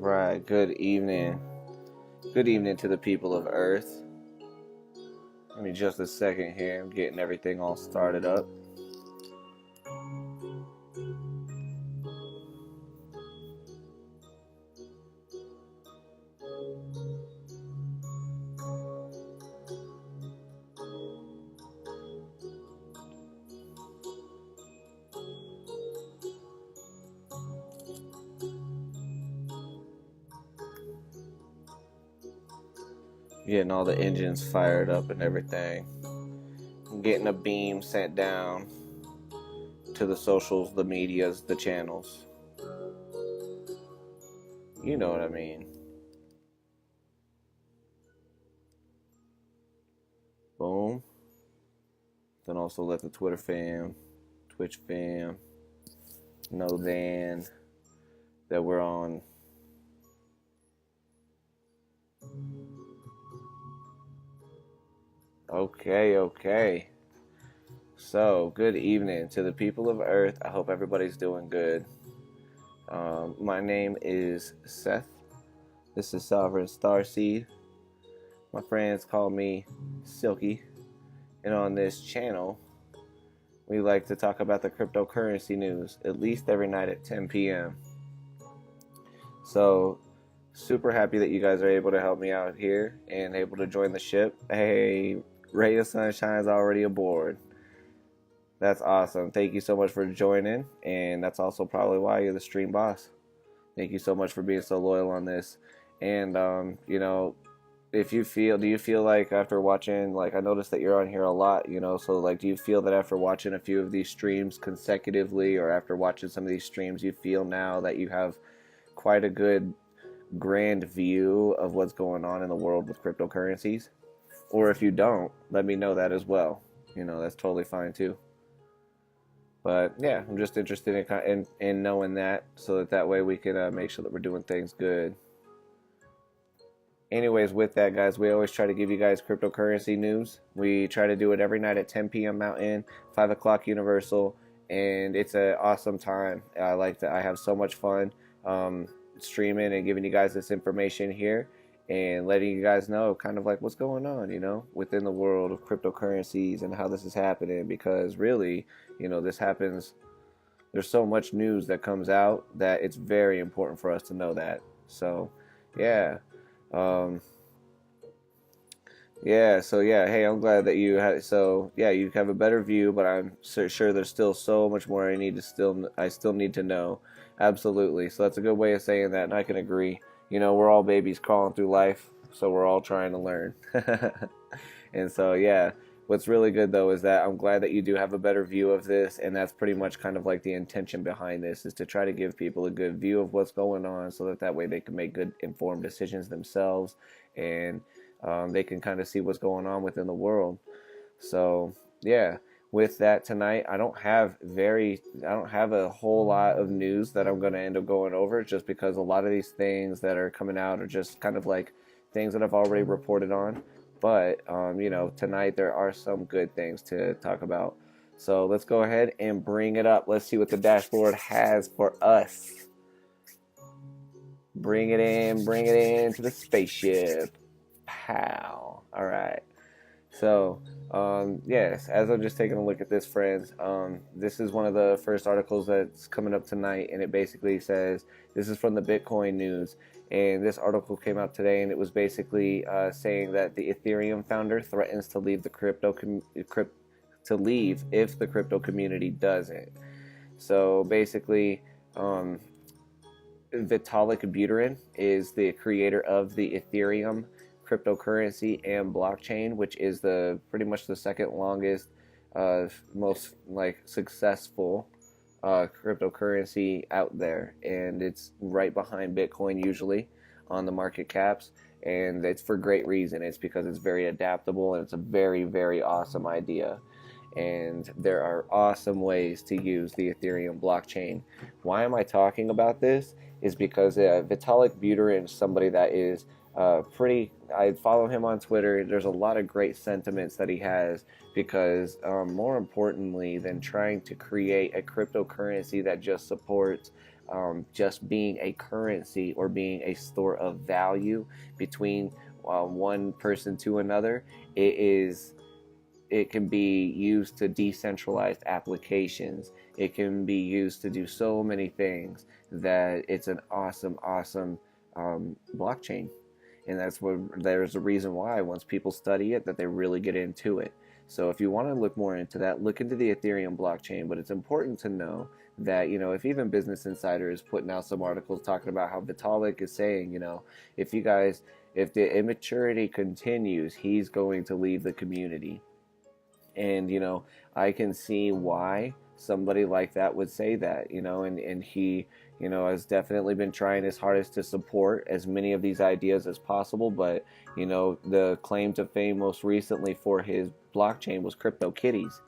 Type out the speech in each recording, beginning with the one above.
Right, good evening. Good evening to the people of Earth. Give me just a second here. I'm getting everything all started up. Getting all the engines fired up and everything. I'm getting a beam sent down to the socials, the medias, the channels. You know what I mean. Boom. Then also let the Twitter fam, Twitch fam know then that we're on. Okay. So, good evening to the people of Earth. I hope everybody's doing good. My name is Seth. This is Sovereign Starseed. My friends call me Silky. And on this channel, we like to talk about the cryptocurrency news at least every night at 10 p.m. So, super happy that you guys are able to help me out here and able to join the ship. Hey, Ray of Sunshine's already aboard. That's awesome. Thank you so much for joining, and that's also probably why you're the stream boss. Thank you so much for being so loyal on this. And if you feel, do you feel like after watching, like I noticed that you're on here a lot, so like do you feel that after watching a few of these streams consecutively, or after watching some of these streams, you feel now that you have quite a good grand view of what's going on in the world with cryptocurrencies? Or if you don't, let me know that as well. That's totally fine too. But yeah, I'm just interested in knowing that, so that way we can make sure that we're doing things good. Anyways, with that, guys, we always try to give you guys cryptocurrency news. We try to do it every night at 10 p.m. Mountain, 5 o'clock Universal, and it's an awesome time. I have so much fun streaming and giving you guys this information here and letting you guys know kind of like what's going on, within the world of cryptocurrencies and how this is happening, because really, this happens. There's so much news that comes out that it's very important for us to know that. So, yeah. Hey, I'm glad that you had. So, yeah, you have a better view, but I'm sure there's still so much more I still need to know. Absolutely. So that's a good way of saying that, and I can agree. We're all babies crawling through life, so we're all trying to learn. And so, yeah, what's really good, though, is that I'm glad that you do have a better view of this, and that's pretty much kind of like the intention behind this, is to try to give people a good view of what's going on, so that way they can make good informed decisions themselves, and they can kind of see what's going on within the world. So, yeah. With that tonight, I don't have a whole lot of news that I'm going to end up going over, just because a lot of these things that are coming out are just kind of like things that I've already reported on. But, tonight there are some good things to talk about. So let's go ahead and bring it up. Let's see what the dashboard has for us. Bring it in to the spaceship. Pow. All right. So, yes, as I'm just taking a look at this, friends, this is one of the first articles that's coming up tonight, and it basically says, this is from the Bitcoin News, and this article came out today, and it was basically saying that the Ethereum founder threatens to leave if the crypto community doesn't. So basically, Vitalik Buterin is the creator of the Ethereum cryptocurrency and blockchain, which is pretty much the second longest, most successful cryptocurrency out there, and it's right behind Bitcoin usually on the market caps, and it's for great reason. It's because it's very adaptable, and it's a very, very awesome idea, and there are awesome ways to use the Ethereum blockchain. Why am I talking about this? Is because Vitalik Buterin is somebody that is I follow him on Twitter. There's a lot of great sentiments that he has, because more importantly than trying to create a cryptocurrency that just supports just being a currency or being a store of value between one person to another. It can be used to decentralized applications. It can be used to do so many things that it's an awesome blockchain. And that's what there's a reason why once people study it that they really get into it. So if you want to look more into that, look into the Ethereum blockchain. But it's important to know that, if even Business Insider is putting out some articles talking about how Vitalik is saying, if the immaturity continues, he's going to leave the community. And I can see why somebody like that would say that, and he has definitely been trying his hardest to support as many of these ideas as possible. But the claim to fame most recently for his blockchain was CryptoKitties.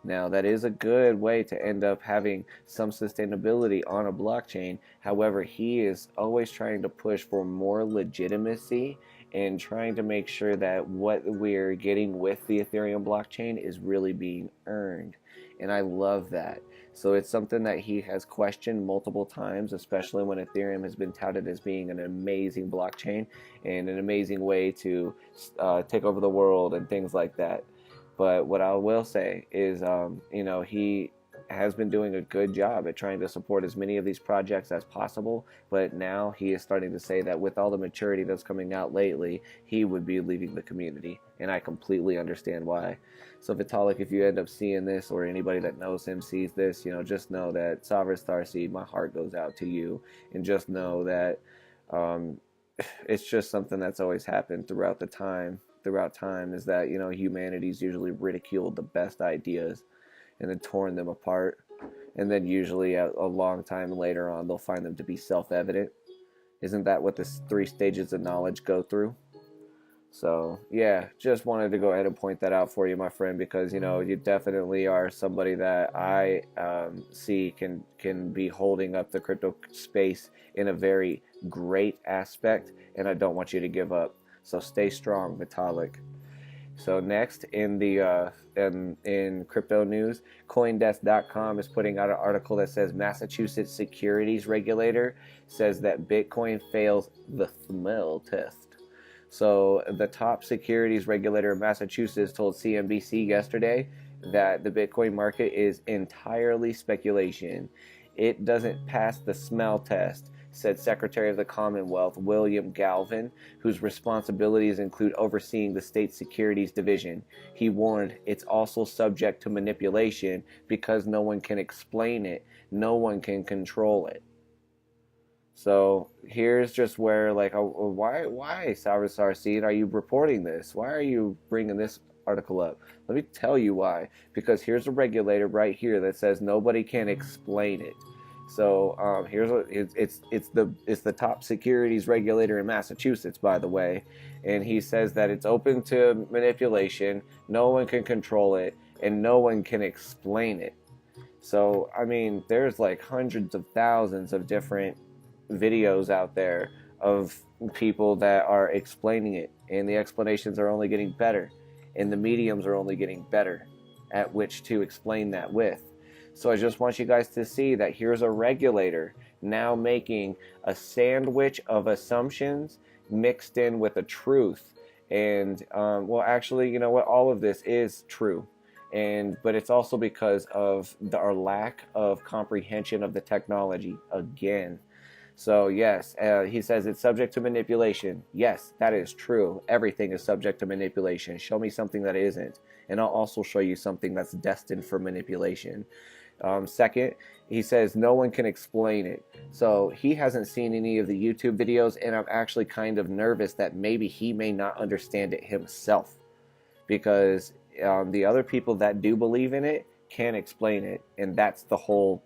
Now, that is a good way to end up having some sustainability on a blockchain. However, he is always trying to push for more legitimacy and trying to make sure that what we're getting with the Ethereum blockchain is really being earned. And I love that. So it's something that he has questioned multiple times, especially when Ethereum has been touted as being an amazing blockchain and an amazing way to take over the world and things like that. But what I will say is, he has been doing a good job at trying to support as many of these projects as possible. But now he is starting to say that with all the maturity that's coming out lately, he would be leaving the community. And I completely understand why. So Vitalik, if you end up seeing this, or anybody that knows him sees this, just know that Sovereign Starseed, my heart goes out to you. And just know that it's just something that's always happened throughout time, is that, humanity's usually ridiculed the best ideas and then torn them apart. And then usually a long time later on, they'll find them to be self-evident. Isn't that what the 3 stages of knowledge go through? So, yeah, just wanted to go ahead and point that out for you, my friend, because, you definitely are somebody that I see can be holding up the crypto space in a very great aspect, and I don't want you to give up. So stay strong, Vitalik. So next in the in crypto news, CoinDesk.com is putting out an article that says Massachusetts securities regulator says that Bitcoin fails the smell test. So the top securities regulator of Massachusetts told CNBC yesterday that the Bitcoin market is entirely speculation. It doesn't pass the smell test, said Secretary of the Commonwealth William Galvin, whose responsibilities include overseeing the state securities division. He warned it's also subject to manipulation because no one can explain it, no one can control it. So here's just where, why Sovereign Starseed are you reporting this? Why are you bringing this article up? Let me tell you why. Because here's a regulator right here that says nobody can explain it. So here's what it's the top securities regulator in Massachusetts, by the way, and he says that it's open to manipulation, no one can control it, and no one can explain it. So I mean, there's like hundreds of thousands of different videos out there of people that are explaining it, and the explanations are only getting better, and the mediums are only getting better at which to explain that with. So I just want you guys to see that here's a regulator now making a sandwich of assumptions mixed in with a truth. And actually, you know what? All of this is true. But it's also because of our lack of comprehension of the technology again. So yes, he says it's subject to manipulation. Yes, that is true. Everything is subject to manipulation. Show me something that isn't, and I'll also show you something that's destined for manipulation. Second, he says no one can explain it. So he hasn't seen any of the YouTube videos, and I'm actually kind of nervous that maybe he may not understand it himself, because the other people that do believe in it can explain it, and that's the whole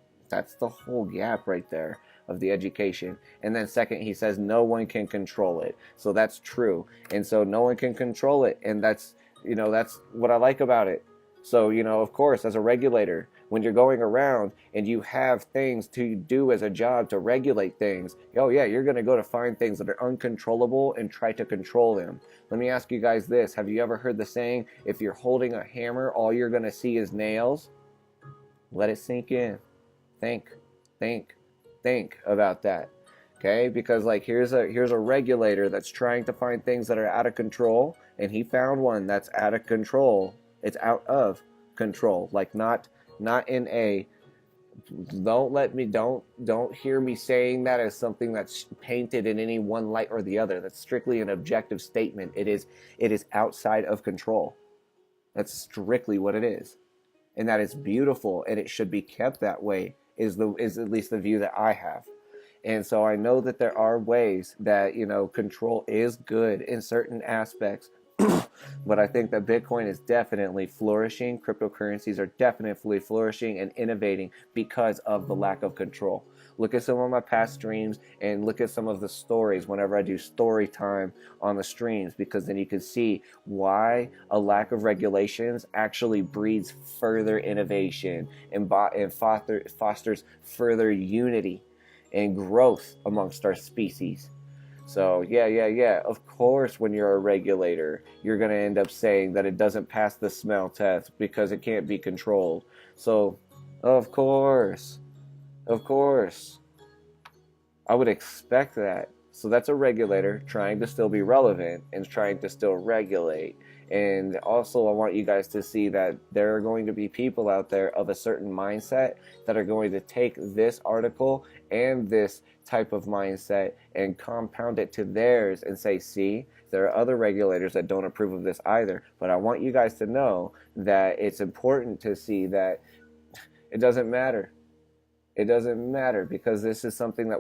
gap right there of the education. And then second, he says no one can control it. So that's true. And so no one can control it, and that's what I like about it. So, of course, as a regulator, when you're going around and you have things to do as a job to regulate things, oh yeah, you're going to go to find things that are uncontrollable and try to control them. Let me ask you guys this. Have you ever heard the saying, if you're holding a hammer, all you're going to see is nails? Let it sink in. Think. Think about that. Okay, because like here's a regulator that's trying to find things that are out of control, and he found one that's out of control. It's out of control. Like not in a, don't hear me saying that as something that's painted in any one light or the other. That's strictly an objective statement. It is outside of control. That's strictly what it is. And that is beautiful, and it should be kept that way, is at least the view that I have. And so I know that there are ways that, control is good in certain aspects. But I think that Bitcoin is definitely flourishing. Cryptocurrencies are definitely flourishing and innovating because of the lack of control. Look at some of my past streams and look at some of the stories whenever I do story time on the streams, because then you can see why a lack of regulations actually breeds further innovation and fosters further unity and growth amongst our species. So yeah. Of course, when you're a regulator, you're going to end up saying that it doesn't pass the smell test because it can't be controlled. So, of course, I would expect that. So that's a regulator trying to still be relevant and trying to still regulate. And also, I want you guys to see that there are going to be people out there of a certain mindset that are going to take this article and this type of mindset and compound it to theirs and say, see, there are other regulators that don't approve of this either. But I want you guys to know that it's important to see that it doesn't matter. It doesn't matter, because this is something that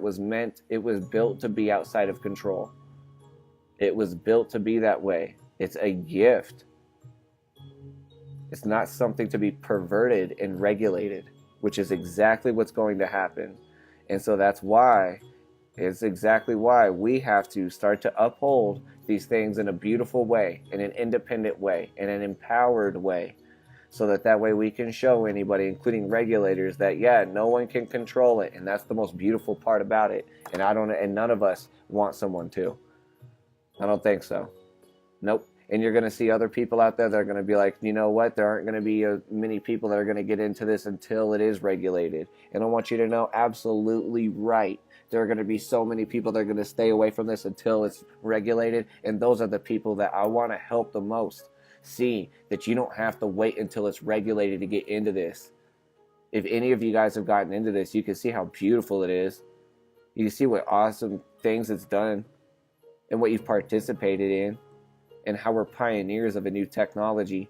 it was built to be outside of control. It was built to be that way. It's a gift. It's not something to be perverted and regulated, which is exactly what's going to happen. And so it's exactly why we have to start to uphold these things in a beautiful way, in an independent way, in an empowered way, so that way we can show anybody, including regulators, that no one can control it. And that's the most beautiful part about it. And none of us want someone to. I don't think so. Nope. And you're going to see other people out there that are going to be like, you know what? There aren't going to be many people that are going to get into this until it is regulated. And I want you to know, absolutely right. There are going to be so many people that are going to stay away from this until it's regulated. And those are the people that I want to help the most. See that you don't have to wait until it's regulated to get into this. If any of you guys have gotten into this, you can see how beautiful it is. You can see what awesome things it's done and what you've participated in, and how we're pioneers of a new technology.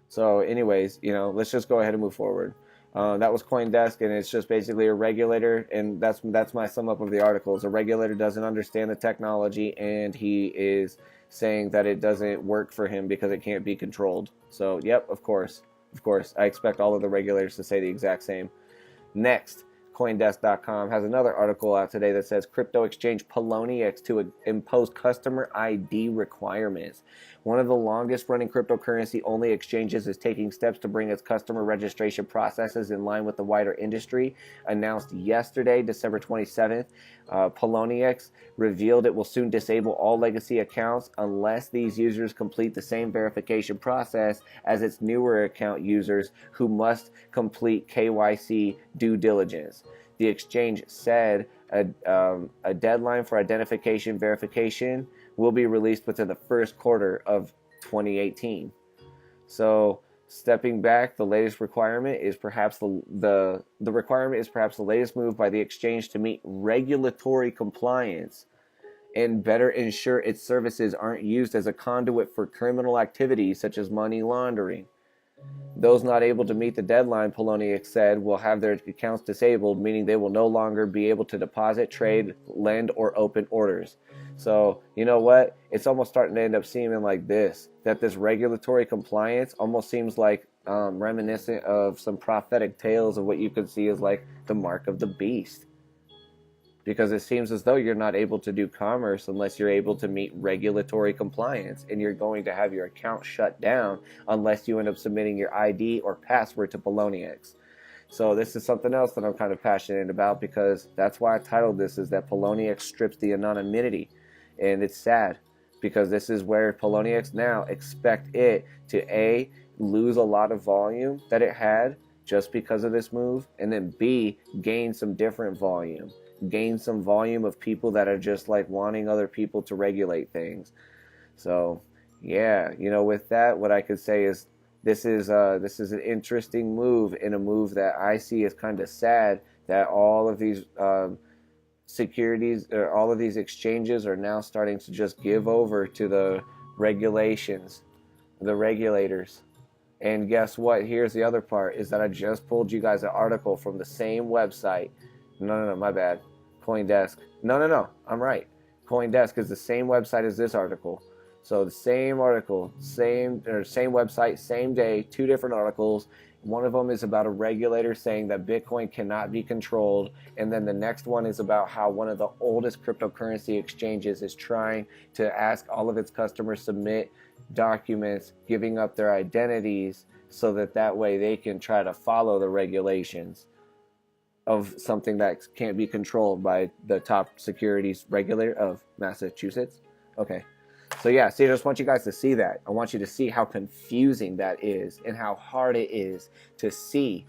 So anyways, let's just go ahead and move forward. That was CoinDesk, and it's just basically a regulator, and that's my sum up of the article. A regulator doesn't understand the technology, and he is saying that it doesn't work for him because it can't be controlled. So, yep, of course. I expect all of the regulators to say the exact same. Next, CoinDesk.com has another article out today that says crypto exchange Poloniex to impose customer ID requirements. One of the longest running cryptocurrency only exchanges is taking steps to bring its customer registration processes in line with the wider industry. Announced yesterday, December 27th, Poloniex revealed it will soon disable all legacy accounts unless these users complete the same verification process as its newer account users, who must complete KYC due diligence. The exchange said a deadline for identification verification will be released within the first quarter of 2018. So, stepping back, the latest requirement is perhaps the requirement is perhaps the latest move by the exchange to meet regulatory compliance and better ensure its services aren't used as a conduit for criminal activities such as money laundering. Those not able to meet the deadline, Poloniex said, will have their accounts disabled, meaning they will no longer be able to deposit, trade, lend, or open orders. So, you know what? It's almost starting to end up seeming like this, that this regulatory compliance almost seems like reminiscent of some prophetic tales of what you could see as like the mark of the beast. Because it seems as though you're not able to do commerce unless you're able to meet regulatory compliance, and you're going to have your account shut down unless you end up submitting your ID or password to Poloniex. So this is something else that I'm kind of passionate about, because that's why I titled this, is that Poloniex strips the anonymity. And it's sad, because this is where Poloniex now expect it to lose a lot of volume that it had, just because of this move, and then B, gain some different volume, gain some volume of people that are just like wanting other people to regulate things. So yeah, with that, what I could say is this is an interesting move, and a move that I see as kind of sad, that all of these securities, or all of these exchanges, are now starting to just give over to the regulations, the regulators. And guess what? Here's the other part, is that I just pulled you guys an article from the same website. No, my bad. CoinDesk. No, I'm right. CoinDesk is the same website as this article. So the same article, same website, same day, two different articles. One of them is about a regulator saying that Bitcoin cannot be controlled. And then the next one is about how one of the oldest cryptocurrency exchanges is trying to ask all of its customers submit documents giving up their identities, so that way they can try to follow the regulations of something that can't be controlled by the top securities regulator of Massachusetts. Okay. So yeah, see, I just want you guys to see that. I want you to see how confusing that is, and how hard it is to see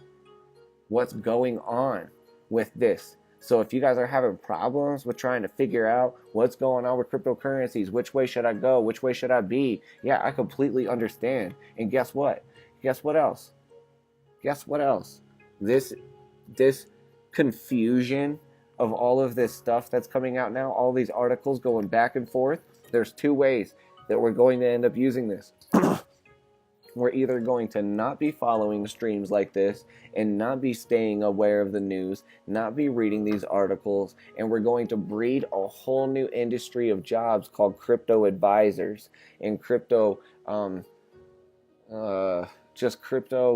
what's going on with this. So if you guys are having problems with trying to figure out what's going on with cryptocurrencies, which way should I go, which way should I be, yeah, I completely understand. And guess what? Guess what else? Guess what else? This confusion of all of this stuff that's coming out now, all these articles going back and forth, there's two ways that we're going to end up using this. We're either going to not be following streams like this, and not be staying aware of the news, not be reading these articles, and we're going to breed a whole new industry of jobs called crypto advisors and crypto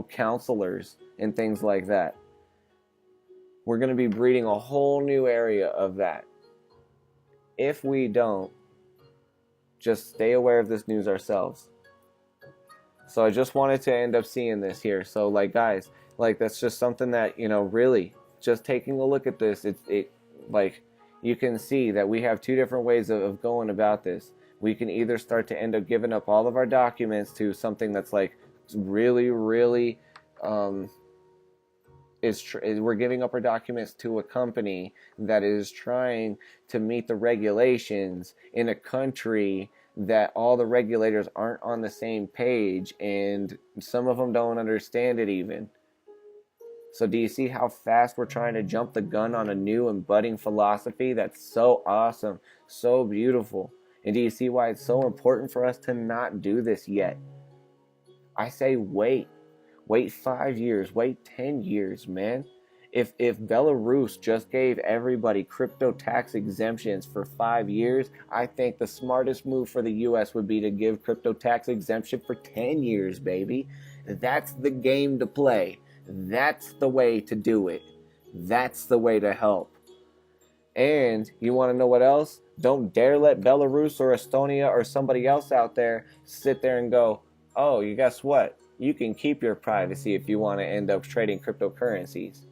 counselors and things like that. We're going to be breeding a whole new area of that. If we don't just stay aware of this news ourselves. So I just wanted to end up seeing this here. So like, guys, like, that's just something that, really just taking a look at this, it like, you can see that we have two different ways of going about this. We can either start to end up giving up all of our documents to something that's like really, really, we're giving up our documents to a company that is trying to meet the regulations in a country that all the regulators aren't on the same page, and some of them don't understand it even. So do you see how fast we're trying to jump the gun on a new and budding philosophy that's so awesome, so beautiful? And do you see why it's so important for us to not do this yet? I say wait 5 years, wait 10 years, man. If Belarus just gave everybody crypto tax exemptions for 5 years, I think the smartest move for the US would be to give crypto tax exemption for 10 years, baby. That's the game to play. That's the way to do it. That's the way to help. And you want to know what else? Don't dare let Belarus or Estonia or somebody else out there sit there and go, oh, you guess what? You can keep your privacy if you want to end up trading cryptocurrencies.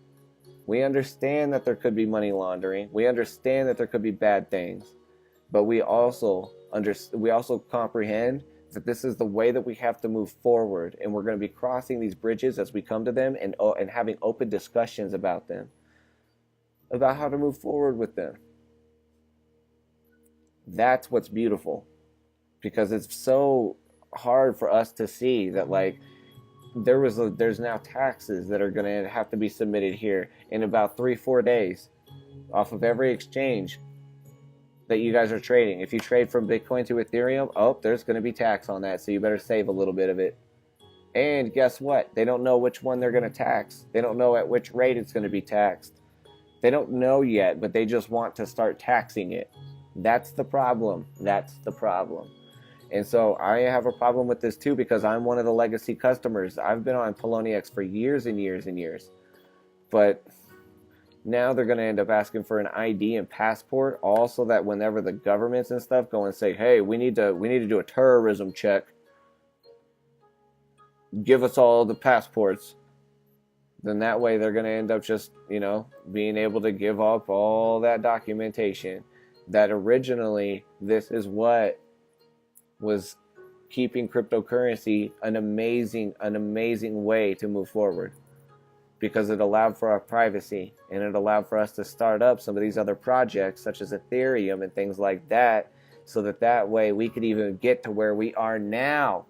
We understand that there could be money laundering. We understand that there could be bad things. But we also comprehend that this is the way that we have to move forward. And we're going to be crossing these bridges as we come to them, and having open discussions about them, about how to move forward with them. That's what's beautiful. Because it's so hard for us to see that, like, there's now taxes that are going to have to be submitted here in about 3-4 days off of every exchange that you guys are trading. If you trade from Bitcoin to Ethereum, oh, there's going to be tax on that, so you better save a little bit of it. And guess what? They don't know which one they're going to tax. They don't know at which rate it's going to be taxed. They don't know yet, but they just want to start taxing it. That's the problem. That's the problem. And so I have a problem with this too, because I'm one of the legacy customers. I've been on Poloniex for years and years and years. But now they're going to end up asking for an ID and passport, also that whenever the governments and stuff go and say, hey, we need to do a terrorism check, give us all the passports, then that way they're going to end up just, being able to give up all that documentation. That originally, this is what was keeping cryptocurrency an amazing way to move forward. because it allowed for our privacy, and it allowed for us to start up some of these other projects such as Ethereum and things like that, so that way we could even get to where we are now.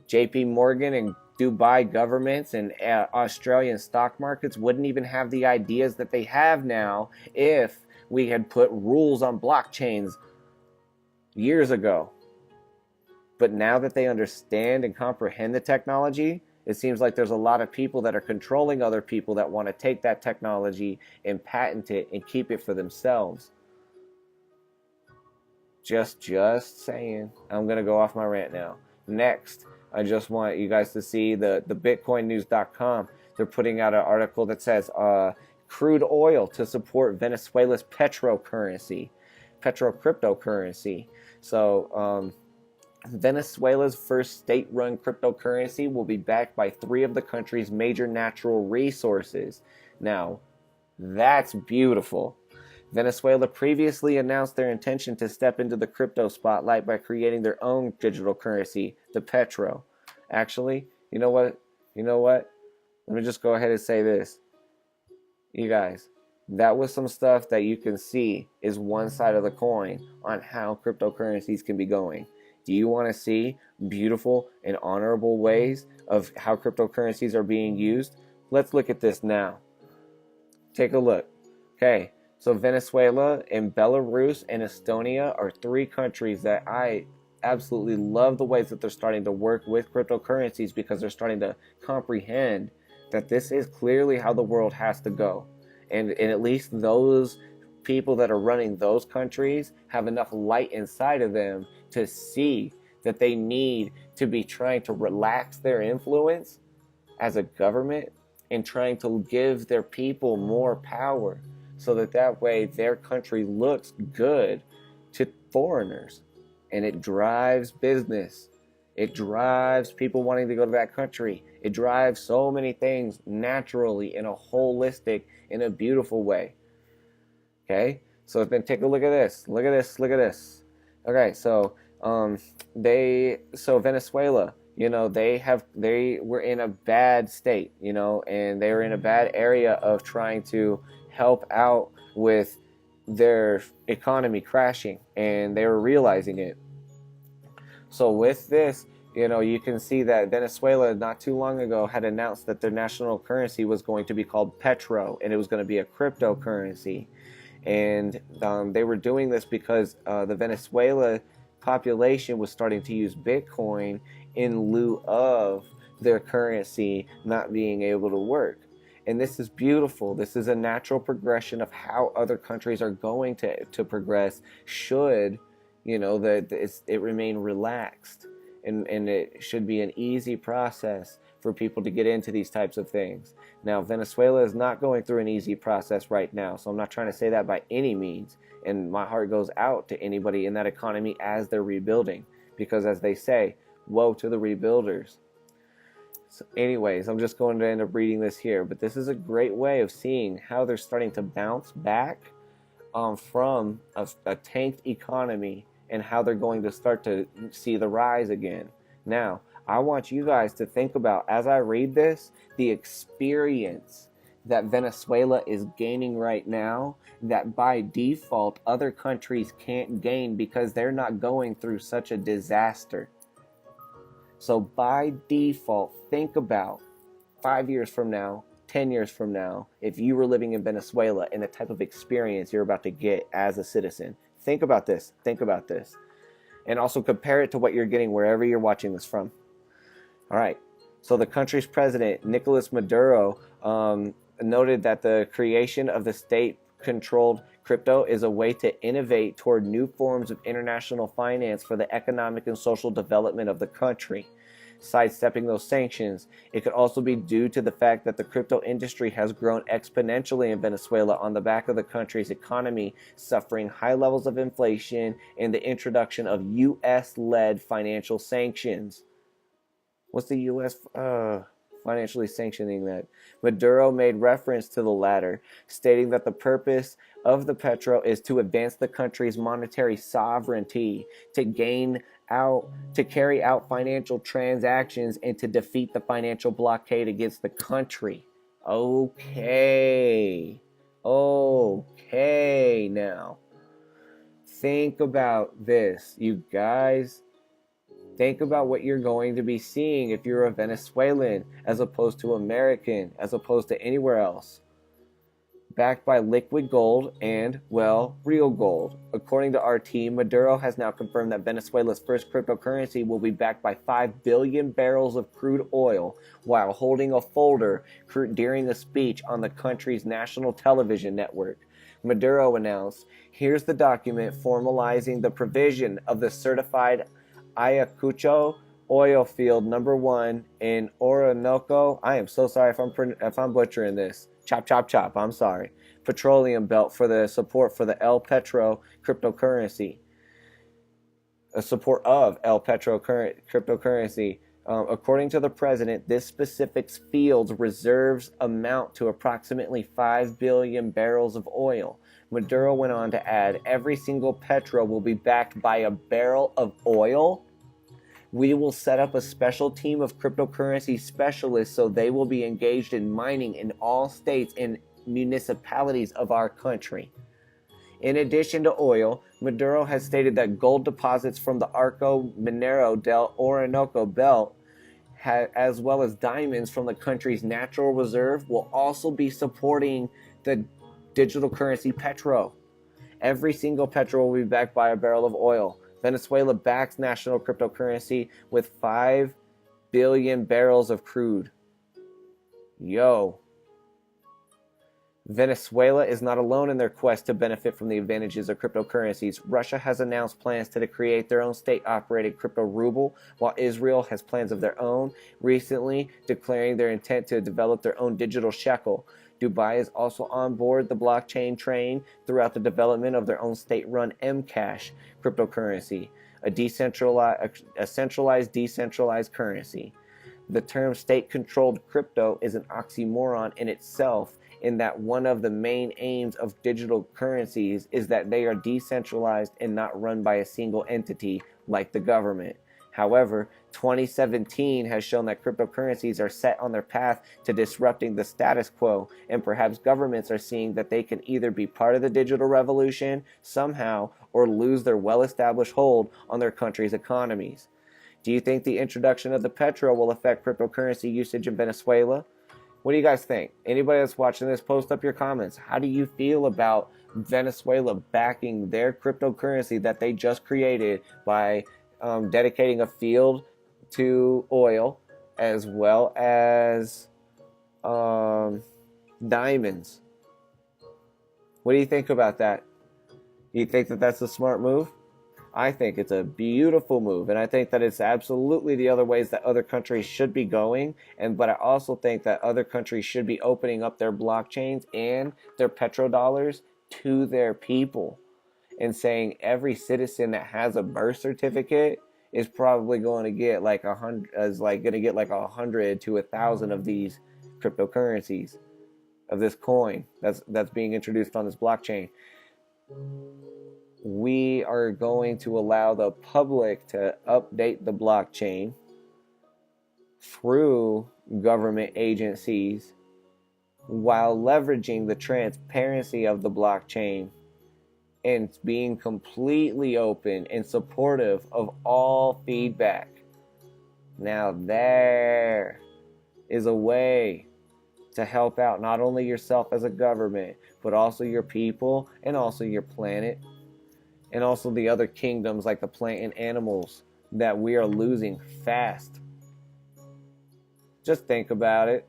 JP Morgan and Dubai governments and Australian stock markets wouldn't even have the ideas that they have now if we had put rules on blockchains years ago. But now that they understand and comprehend the technology, it seems like there's a lot of people that are controlling other people that want to take that technology and patent it and keep it for themselves. Just saying. I'm going to go off my rant now. Next, I just want you guys to see the bitcoinnews.com. They're putting out an article that says crude oil to support Venezuela's Petro cryptocurrency. So Venezuela's first state-run cryptocurrency will be backed by 3 of the country's major natural resources. Now, that's beautiful. Venezuela previously announced their intention to step into the crypto spotlight by creating their own digital currency, the Petro. Actually, you know what? Let me just go ahead and say this. You guys, that was some stuff that you can see is one side of the coin on how cryptocurrencies can be going. Do you want to see beautiful and honorable ways of how cryptocurrencies are being used? Let's look at this now. Take a look. Okay. So Venezuela and Belarus and Estonia are 3 countries that I absolutely love the ways that they're starting to work with cryptocurrencies, because they're starting to comprehend that this is clearly how the world has to go. And at least those people that are running those countries have enough light inside of them to see that they need to be trying to relax their influence as a government and trying to give their people more power, so that way their country looks good to foreigners. And it drives business. It drives people wanting to go to that country. It drives so many things naturally, in a holistic, in a beautiful way. Okay? So then take a look at this. Look at this. Okay, so Venezuela, they were in a bad state, and they were in a bad area of trying to help out with their economy crashing, and they were realizing it. So with this, you can see that Venezuela not too long ago had announced that their national currency was going to be called Petro, and it was going to be a cryptocurrency. And they were doing this because the Venezuela population was starting to use Bitcoin in lieu of their currency not being able to work. And this is beautiful. This is a natural progression of how other countries are going to progress, should, it remain relaxed. And it should be an easy process for people to get into these types of things. Now, Venezuela is not going through an easy process right now, so I'm not trying to say that by any means. And my heart goes out to anybody in that economy as they're rebuilding, because as they say, woe to the rebuilders. So anyways, I'm just going to end up reading this here, but this is a great way of seeing how they're starting to bounce back from a tanked economy, and how they're going to start to see the rise again. Now, I want you guys to think about, as I read this, the experience that Venezuela is gaining right now, that by default other countries can't gain because they're not going through such a disaster. So by default, think about 5 years from now, 10 years from now, if you were living in Venezuela and the type of experience you're about to get as a citizen. Think about this. And also compare it to what you're getting wherever you're watching this from. All right. So the country's president, Nicolas Maduro, noted that the creation of the state-controlled crypto is a way to innovate toward new forms of international finance for the economic and social development of the country. Sidestepping those sanctions, it could also be due to the fact that the crypto industry has grown exponentially in Venezuela on the back of the country's economy suffering high levels of inflation and the introduction of U.S.-led financial sanctions. What's the U.S. Financially sanctioning that? Maduro made reference to the latter, stating that the purpose of the Petro is to advance the country's monetary sovereignty, to carry out financial transactions, and to defeat the financial blockade against the country. Okay. Okay, now. Think about this, you guys. Think about what you're going to be seeing if you're a Venezuelan, as opposed to American, as opposed to anywhere else. Backed by liquid gold and, well, real gold. According to RT, Maduro has now confirmed that Venezuela's first cryptocurrency will be backed by 5 billion barrels of crude oil while holding a folder during a speech on the country's national television network. Maduro announced, "Here's the document formalizing the provision of the certified Ayacucho oil field number 1 in Orinoco." I am so sorry if I'm butchering this. Chop, chop, chop. I'm sorry. Petroleum belt for the support for the El Petro cryptocurrency. A support of El Petro cryptocurrency. According to the president, this specific field's reserves amount to approximately 5 billion barrels of oil. Maduro went on to add, every single Petro will be backed by a barrel of oil. We will set up a special team of cryptocurrency specialists so they will be engaged in mining in all states and municipalities of our country. In addition to oil, Maduro has stated that gold deposits from the Arco Minero del Orinoco belt, as well as diamonds from the country's natural reserve, will also be supporting the digital currency Petro. Every single Petro will be backed by a barrel of oil. Venezuela backs national cryptocurrency with 5 billion barrels of crude. Yo. Venezuela is not alone in their quest to benefit from the advantages of cryptocurrencies. Russia has announced plans to create their own state-operated crypto ruble, while Israel has plans of their own, recently declaring their intent to develop their own digital shekel. Dubai is also on board the blockchain train throughout the development of their own state-run Mcash cryptocurrency, a centralized decentralized currency. The term state-controlled crypto is an oxymoron in itself, in that one of the main aims of digital currencies is that they are decentralized and not run by a single entity like the government. However, 2017 has shown that cryptocurrencies are set on their path to disrupting the status quo, and perhaps governments are seeing that they can either be part of the digital revolution somehow or lose their well-established hold on their country's economies. Do you think the introduction of the Petro will affect cryptocurrency usage in Venezuela? What do you guys think? Anybody that's watching this, post up your comments. How do you feel about Venezuela backing their cryptocurrency that they just created by dedicating a field to oil, as well as diamonds? What do you think about that? Do you think that that's a smart move? I think it's a beautiful move, and I think that it's absolutely the other ways that other countries should be going. But I also think that other countries should be opening up their blockchains and their petrodollars to their people, and saying every citizen that has a birth certificate is probably going to get like 100 to 1,000 of these cryptocurrencies, of this coin that's being introduced on this blockchain. We are going to allow the public to update the blockchain through government agencies while leveraging the transparency of the blockchain and being completely open and supportive of all feedback. Now there is a way to help out not only yourself as a government, but also your people and also your planet, and also the other kingdoms like the plant and animals that we are losing fast. Just think about it,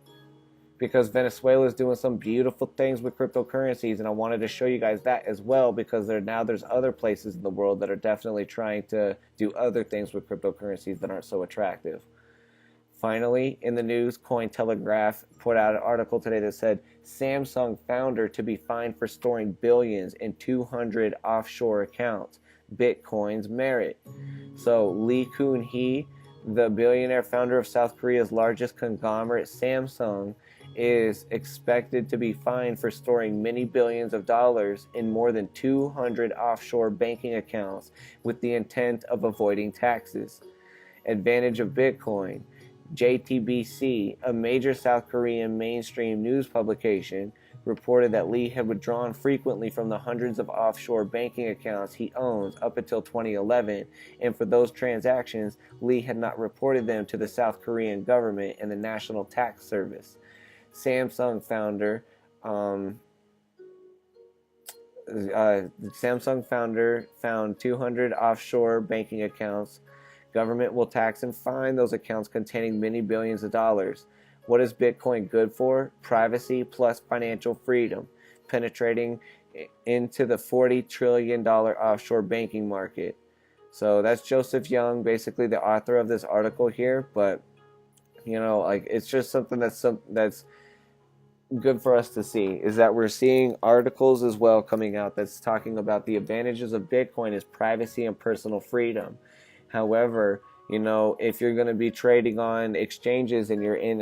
because Venezuela is doing some beautiful things with cryptocurrencies, and I wanted to show you guys that as well, because there's other places in the world that are definitely trying to do other things with cryptocurrencies that aren't so attractive. Finally, in the news, Cointelegraph put out an article today that said Samsung founder to be fined for storing billions in 200 offshore accounts. Bitcoin's merit. So Lee Kun-hee, the billionaire founder of South Korea's largest conglomerate, Samsung, is expected to be fined for storing many billions of dollars in more than 200 offshore banking accounts with the intent of avoiding taxes. Advantage of Bitcoin. JTBC, a major South Korean mainstream news publication, reported that Lee had withdrawn frequently from the hundreds of offshore banking accounts he owns up until 2011, and for those transactions, Lee had not reported them to the South Korean government and the National Tax Service. Samsung founder found 200 offshore banking accounts. Government will tax and fine those accounts containing many billions of dollars. What is Bitcoin good for? Privacy plus financial freedom, penetrating into the $40 trillion offshore banking market. So that's Joseph Young, basically the author of this article here. But, like, it's just something that's good for us to see, is that we're seeing articles as well coming out that's talking about the advantages of Bitcoin is privacy and personal freedom. However, if you're going to be trading on exchanges and you're in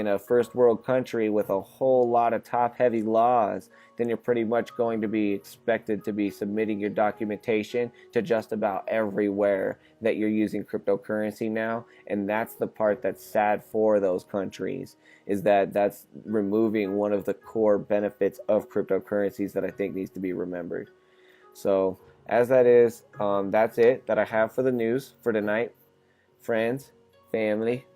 a first world country with a whole lot of top heavy laws, then you're pretty much going to be expected to be submitting your documentation to just about everywhere that you're using cryptocurrency now. And that's the part that's sad for those countries, is that that's removing one of the core benefits of cryptocurrencies that I think needs to be remembered. So as that is, that's it that I have for the news for tonight. Friends, family,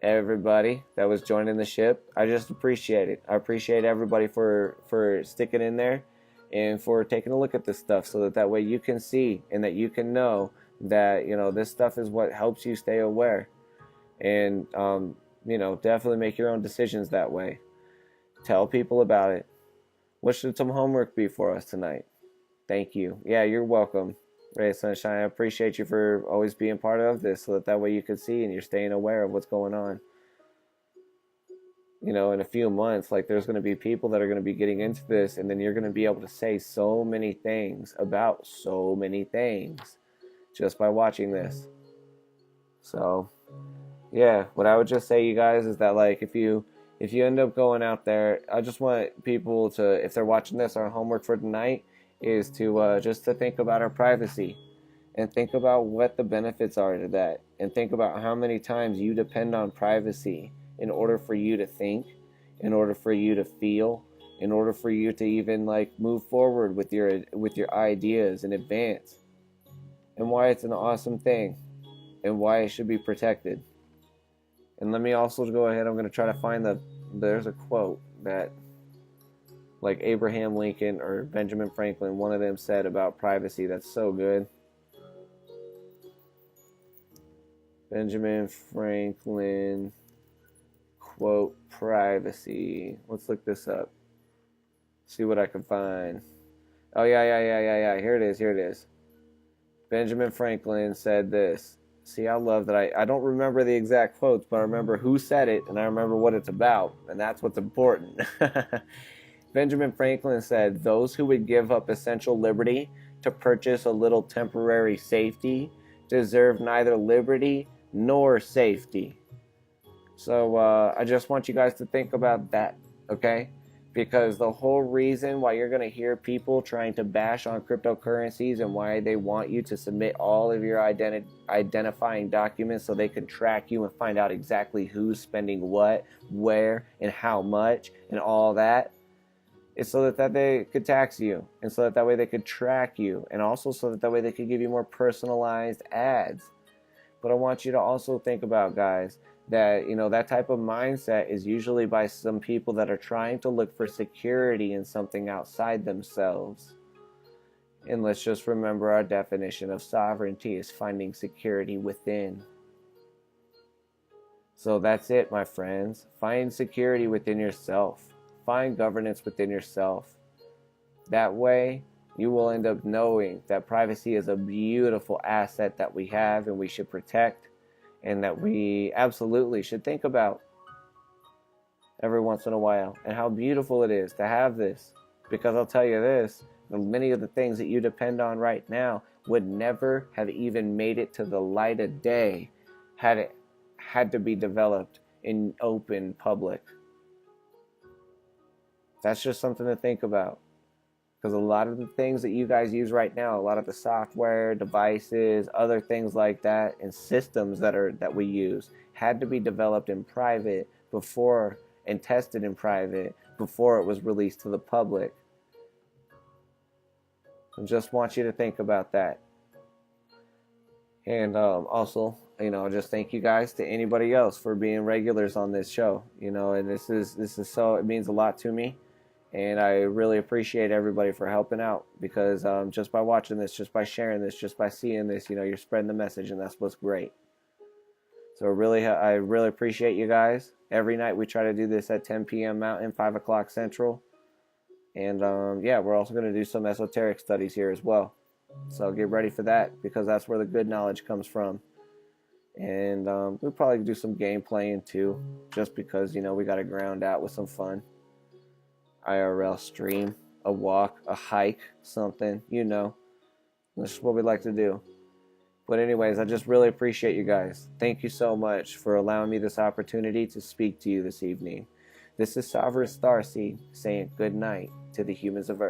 everybody that was joining the ship, I just appreciate it. I appreciate everybody for sticking in there and for taking a look at this stuff, so that way you can see and that you can know that this stuff is what helps you stay aware, and definitely make your own decisions that way. Tell people about it. What should some homework be for us tonight? Thank you. Yeah, you're welcome. Ray of Sunshine, I appreciate you for always being part of this, so that way you can see and you're staying aware of what's going on. In a few months, like, there's going to be people that are going to be getting into this, and then you're going to be able to say so many things about so many things just by watching this. So, yeah, what I would just say, you guys, is that, like, if you end up going out there, I just want people to, if they're watching this, our homework for tonight is to just to think about our privacy, and think about what the benefits are to that, and think about how many times you depend on privacy in order for you to think, in order for you to feel, in order for you to even move forward with your ideas and advance, and why it's an awesome thing and why it should be protected. And let me also go ahead, I'm going to try to find there's a quote that Abraham Lincoln or Benjamin Franklin, one of them, said about privacy that's so good. Benjamin Franklin quote privacy. Let's look this up. See what I can find. Oh yeah. Here it is. Benjamin Franklin said this. See, I love that I don't remember the exact quotes, but I remember who said it and I remember what it's about, and that's what's important. Benjamin Franklin said, "Those who would give up essential liberty to purchase a little temporary safety deserve neither liberty nor safety." So I just want you guys to think about that, okay? Because the whole reason why you're going to hear people trying to bash on cryptocurrencies and why they want you to submit all of your identifying documents so they can track you and find out exactly who's spending what, where, and how much, and all that, is so that they could tax you, and so that way they could track you, and also so that way they could give you more personalized ads. But I want you to also think about, guys, that that type of mindset is usually by some people that are trying to look for security in something outside themselves. And let's just remember, our definition of sovereignty is finding security within. So that's it, my friends. Find security within yourself. Find governance within yourself. That way, you will end up knowing that privacy is a beautiful asset that we have and we should protect, and that we absolutely should think about every once in a while, and how beautiful it is to have this. Because I'll tell you this, many of the things that you depend on right now would never have even made it to the light of day had it had to be developed in open public. That's just something to think about. Because a lot of the things that you guys use right now, a lot of the software, devices, other things like that, and systems that we use had to be developed in private before and tested in private before it was released to the public. I just want you to think about that. And also, just thank you guys to anybody else for being regulars on this show. And this is so, it means a lot to me. And I really appreciate everybody for helping out, because just by watching this, just by sharing this, just by seeing this, you're spreading the message, and that's what's great. So I really appreciate you guys. Every night we try to do this at 10 p.m. Mountain, 5 o'clock Central. And we're also going to do some esoteric studies here as well. So get ready for that, because that's where the good knowledge comes from. And we'll probably do some game playing too, just because, we got to ground out with some fun. IRL stream, a walk, a hike, something, This is what we like to do. But anyways, I just really appreciate you guys. Thank you so much for allowing me this opportunity to speak to you this evening. This is Sovereign Starseed saying good night to the humans of Earth.